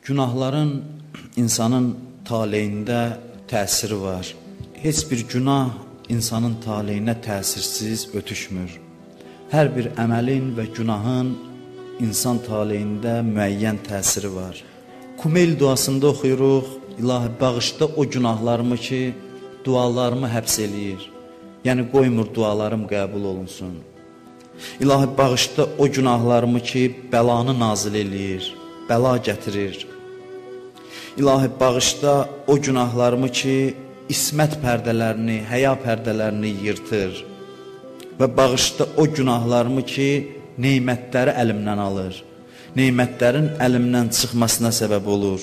Günahların insanın taleyində təsiri var. Heç bir günah insanın taleyinə təsirsiz ötüşmür. Hər bir əməlin və günahın insan taleyində müəyyən təsiri var. Kumeyl duasında oxuyuruq, İlahi bağışla o günahlarımı ki, dualarımı həbs eləyir. Yəni qoymur dualarım qəbul olunsun. İlahi bağışla o günahlarımı ki, bəlanı nazil eləyir, bəla gətirir. İlahi bağışla o günahlarımı ki, ismət pərdələrini, həya pərdələrini yırtır. Və bağışla o günahlarımı ki, neymətləri əlimdən alır. Neymətlərin əlimdən çıxmasına səbəb olur.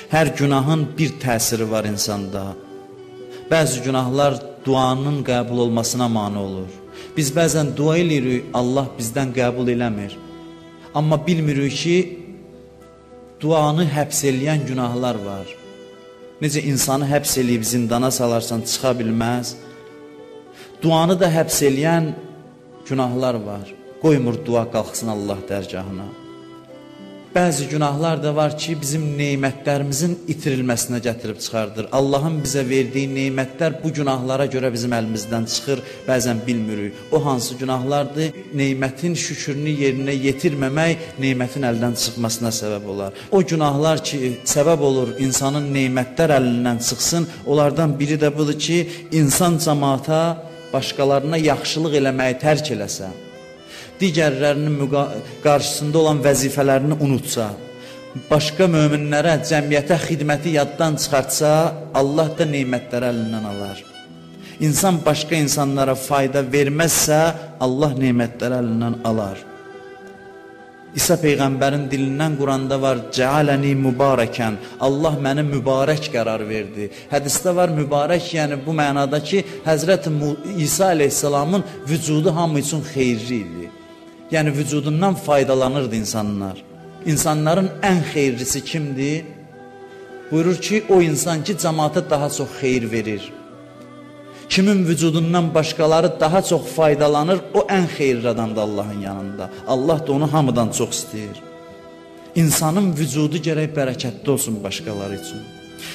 Hər günahın bir təsiri var insanda. Bəzi günahlar duanın qəbul olmasına mane olur. Biz bəzən dua edirik, Allah bizdən qəbul eləmir. Amma bilmirik ki, duanı həbs eləyən günahlar var. Necə insanı həbs eləyib zindana salarsan çıxa bilməz. Duanı da həbs eləyən günahlar var. Qoymur dua qalxsın Allah dərgahına. Bəzi günahlar da var ki, bizim neymətlərimizin itirilməsinə gətirib çıxardır. Allahın bizə verdiyi neymətlər bu günahlara görə bizim əlimizdən çıxır, bəzən bilmirik. O hansı günahlardır? Neymətin şükrünü yerinə yetirməmək, neymətin əldən çıxmasına səbəb olar. O günahlar ki, səbəb olur insanın neymətlər əlindən çıxsın, onlardan biri də budur ki, insan cəmaata, başqalarına yaxşılıq eləməyi tərk eləsə, digərlərinin qarşısında olan vəzifələrini unutsa, başqa möminlərə, cəmiyyətə xidməti yaddan çıxartsa, Allah da neymətləri əlindən alar. İnsan başqa insanlara fayda verməzsə, Allah neymətləri əlindən alar. İsa Peyğəmbərin dilindən Quranda var, Cəaləni mübarəkən, Allah mənə mübarək qərar verdi. Hədisdə var, mübarək, yəni bu mənada ki, Həzrət İsa əleyhissalamın vücudu hamı üçün xeyirli idi. Yəni vücudundan faydalanırdı insanlar. İnsanların ən xeyirlisi kimdir? Buyurur ki, o insan ki, cəmaata daha çox xeyir verir. Kimin vücudundan başqaları daha çox faydalanır, o ən xeyirli adamdır Allahın yanında. Allah da onu hamıdan çox istəyir. İnsanın vücudu gərək bərəkətli olsun başqaları üçün.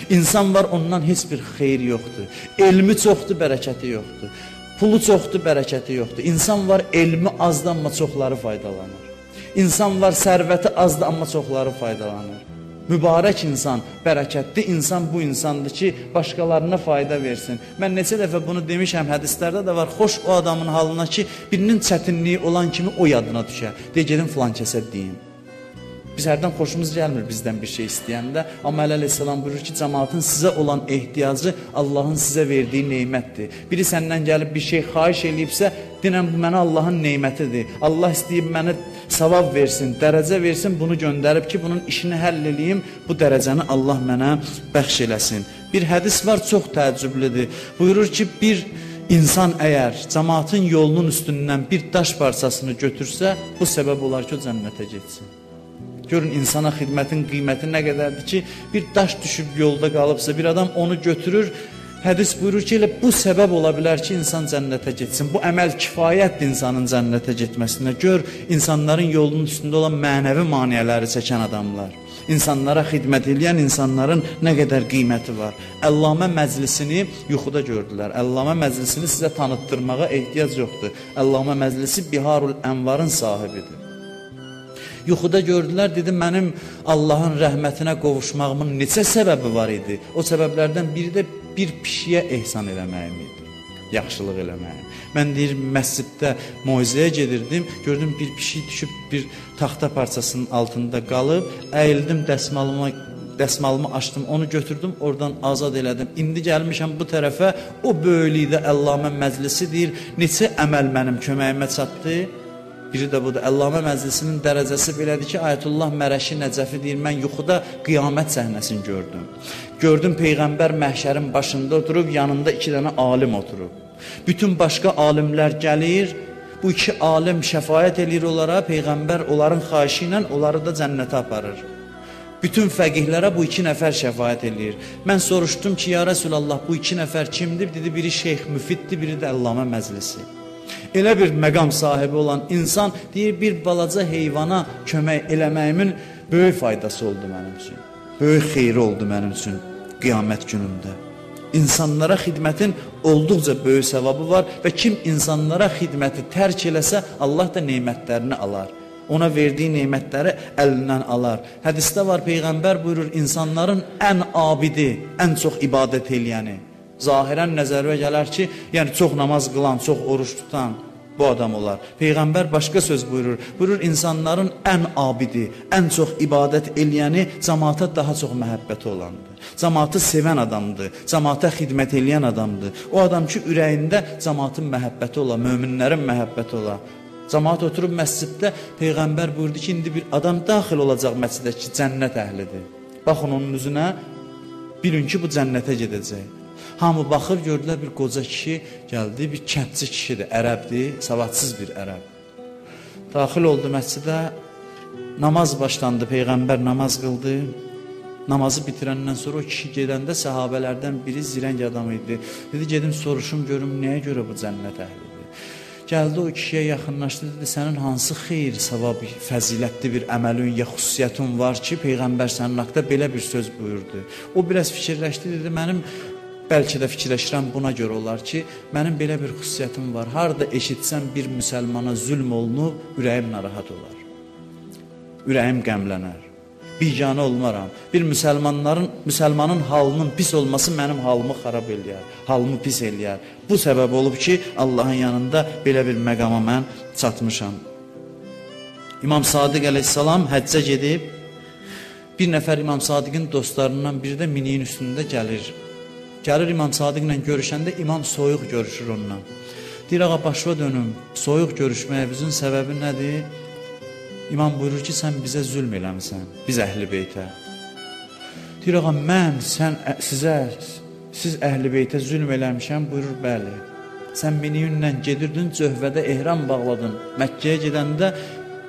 İnsan var, ondan heç bir xeyir yoxdur. Elmi çoxdur, bərəkəti yoxdur. Pulu çoxdur, bərəkəti yoxdur. İnsan var, elmi azdır, amma çoxları faydalanır. İnsan var, sərvəti azdır, amma çoxları faydalanır. Mübarək insan, bərəkətli insan bu insandır ki, başqalarına fayda versin. Mən neçə dəfə bunu demişəm, hədislərdə də var, xoş o adamın halına ki, birinin çətinliyi olan kimi o yadına düşər. Deyə gedin filan kəsə deyin. Biz hərdən xoşumuz gəlmir bizdən bir şey istəyəndə, amma əleyhissalam buyurur ki, cəmaatın sizə olan ehtiyacı Allahın sizə verdiyi neymətdir. Biri səndən gəlib bir şey xahiş eləyibsə, dinən bu mənə Allahın neymətidir. Allah istəyib mənə savab versin, dərəcə versin, bunu göndərib ki, bunun işini həll eləyim, bu dərəcəni Allah mənə bəxş eləsin. Bir hədis var, çox təəccüblüdür. Buyurur ki, bir insan əgər cəmaatın yolunun üstündən bir daş parçasını götürsə, bu səbəb olar ki, o cənnətə getsin. Görün, insana xidmətin qiyməti nə qədərdir ki, bir daş düşüb yolda qalıbsa, bir adam onu götürür, hədis buyurur ki, elə bu səbəb ola bilər ki, insan cənnətə getsin. Bu əməl kifayətdir insanın cənnətə getməsinə. Gör, insanların yolunun üstündə olan mənəvi maniyələri çəkən adamlar, insanlara xidmət edən insanların nə qədər qiyməti var. Əllamə məclisini yuxuda gördülər. Əllamə məclisini sizə tanıtdırmağa ehtiyac yoxdur. Əllamə məclisi Biharul Ənvarın sahibidir. Yuxuda gördülər, dedi, mənim Allahın rəhmətinə qovuşmağımın neçə səbəbi var idi? O səbəblərdən biri də bir pişiyə ehsan eləməyim idi, yaxşılıq eləməyim. Mən deyir, məsciddə moizəyə gedirdim, gördüm bir pişik düşüb bir taxta parçasının altında qalıb, əyildim, dəsmalımı açdım, onu götürdüm, oradan azad elədim. İndi gəlmişəm bu tərəfə, o böyüklükdə Əllamə məclisi deyir, neçə əməl mənim köməyimə çatdı? Biri də budur, Əllamə məclisinin dərəcəsi belədir ki, Ayətullah Mərəşi Nəcəfi deyir, mən yuxuda qiyamət səhnəsini gördüm. Gördüm, Peyğəmbər məhşərin başında oturub, yanında 2 dənə alim oturub. Bütün başqa alimlər gəlir, bu 2 alim şəfayət eləyir onlara, Peyğəmbər onların xahişi ilə onları da cənnətə aparır. Bütün fəqihlərə bu 2 nəfər şəfayət eləyir. Mən soruşdum ki, ya Rəsulallah, bu 2 nəfər kimdir? Dedi, biri Şeyx Müfiddir, biri də Əllamə məclisi. Elə bir məqam sahibi olan insan deyir, bir balaca heyvana kömək eləməyimin böyük faydası oldu mənim üçün. Böyük xeyri oldu mənim üçün qiyamət günündə. İnsanlara xidmətin olduqca böyük səvabı var və kim insanlara xidməti tərk eləsə, Allah da neymətlərini alar. Ona verdiyi neymətləri əlindən alar. Hədisdə var, Peyğəmbər buyurur, insanların ən abidi, ən çox ibadət eləyəni. Zahirən nəzərə gələr ki, yəni çox namaz qılan, çox oruç tutan bu adam olar. Peyğəmbər başqa söz buyurur. Buyurur, insanların ən abidi, ən çox ibadət eləyəni cəmaata daha çox məhəbbəti olandır. Cəmaatı sevən adamdır, cəmaata xidmət eləyən adamdır. O adam ki, ürəyində cəmaatın məhəbbəti ola, möminlərin məhəbbəti ola. Cəmaat oturub məsciddə, Peyğəmbər buyurdu ki, indi bir adam daxil olacaq məscidə ki, cənnət əhlidir. Baxın onun üzünə, bilin ki, bu cənnətə gedəcək. Hamı baxır, gördülər bir qoca kişi gəldi, bir kəndçi kişidir, ərəbdir, savadsız bir ərəb. Daxil oldu məscidə, namaz başlandı, Peyğəmbər namaz qıldı. Namazı bitirəndən sonra o kişi gedəndə səhabələrdən biri zirəng adam idi. Dedi, gedim soruşum, görüm, nəyə görə bu cənnət əhlidir? Gəldi o kişiyə yaxınlaşdı, dedi, sənin hansı xeyir, savab, fəzilətli bir əməlin ya xüsusiyyətin var ki, Peyğəmbər sənin haqda belə bir söz buyurdu. O biraz fikirləşdi, dedi, mənim bəlkə də fikirləşirəm buna görə olar ki, mənim belə bir xüsusiyyətim var. Harada eşitsəm bir müsəlmana zülm olunub, ürəyim narahat olar. Ürəyim qəmlənər. Biganə olmaram. Bir müsəlmanın halının pis olması mənim halımı xarab eləyər, halımı pis eləyər. Bu səbəb olub ki, Allahın yanında belə bir məqama mən çatmışam. İmam Sadiq əleyhissalam həccə gedib, bir nəfər İmam Sadiqin dostlarından biri də miniyin üstündə gəlir. Gəlir İmam Sadiqlə görüşəndə İmam soyuq görüşür onunla. Deyir, ağa başva dönüm, soyuq görüşməyimizin səbəbi nədir? İmam buyurur ki, sən bizə zülm eləmisən, biz əhl-i beytə. Deyir, ağa, mən siz əhl-i beytə zülm eləmişəm, buyurur, bəli. Sən miniyinlə gedirdin, cöhvədə ehram bağladın. Məkkəyə gedəndə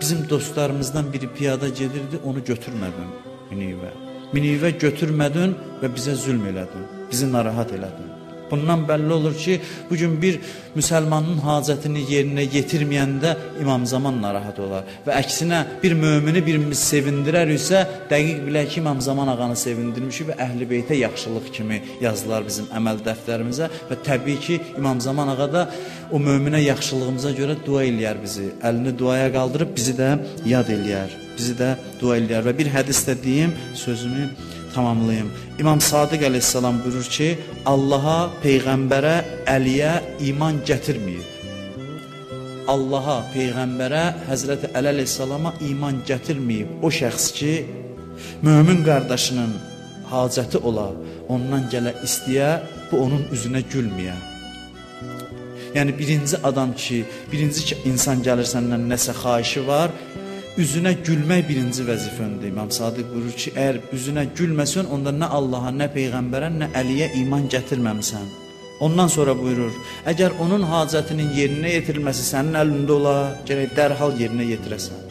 bizim dostlarımızdan biri piyada gedirdi, onu götürmədin miniyivə. Miniyivə götürmədin və bizə zülm elədin, bizi narahat elədin. Bundan bəlli olur ki, bugün bir müsəlmanın hacətini yerinə yetirməyəndə İmam Zaman narahat olar. Və əksinə bir mömini birimiz sevindirər isə, dəqiq bilək ki, İmam Zaman ağanı sevindirmişik və əhl-i beytə yaxşılıq kimi yazdılar bizim əməl dəftərimizə. Və təbii ki, İmam Zaman ağa da o möminə yaxşılığımıza görə dua eləyər bizi. Əlini duaya qaldırıb bizi də yad eləyər, bizi də dua eləyər. Və bir hədis də deyim, sözümü tamamlayım. İmam Sadiq əleyhissalam buyurur ki, Allaha, Peyğəmbərə, Əliyə iman gətirməyib. Allaha, Peyğəmbərə, Həzrəti Əli əleyhissalama iman gətirməyib o şəxs ki, mömin qardaşının hacəti ola, ondan gələ istəyə, bu onun üzünə gülməyə. Yəni birinci adam ki, birinci insan gəlir səndən nəsə xahişi var, üzünə gülmək birinci vəzifəndə. İmam Sadiq buyurur ki, əgər üzünə gülməsən, onda nə Allaha, nə Peyğəmbərə, nə Əliyə iman gətirməmisən. Ondan sonra buyurur, əgər onun hacətinin yerinə yetirilməsi sənin əlində ola, gərək dərhal yerinə yetirəsən.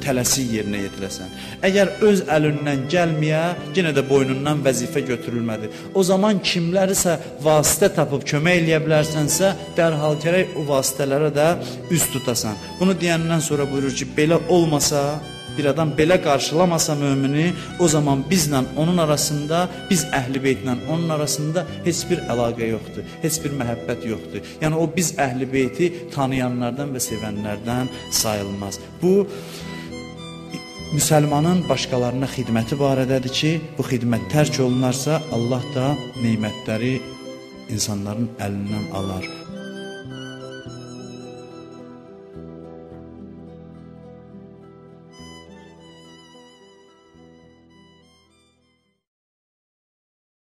Tələsik yerinə yetirəsən. Əgər öz əlindən gəlməyə, yenə də boynundan vəzifə götürülmədi. O zaman kimlərisə vasitə tapıb kömək eləyə bilərsənsə, dərhal gərək o vasitələrə də üz tutasan. Bunu deyəndən sonra buyurur ki, belə olmasa, bir adam belə qarşılamasa mömini, o zaman bizlə onun arasında, biz əhl-i beytlə onun arasında heç bir əlaqə yoxdur, heç bir məhəbbət yoxdur. Yəni o biz əhl-i beyti tanıyanlardan və sevənlərdən sayılmaz. Bu müsəlmanın başqalarına xidməti barədədir ki, bu xidmət tərk olunarsa, Allah da neymətləri insanların əlindən alar.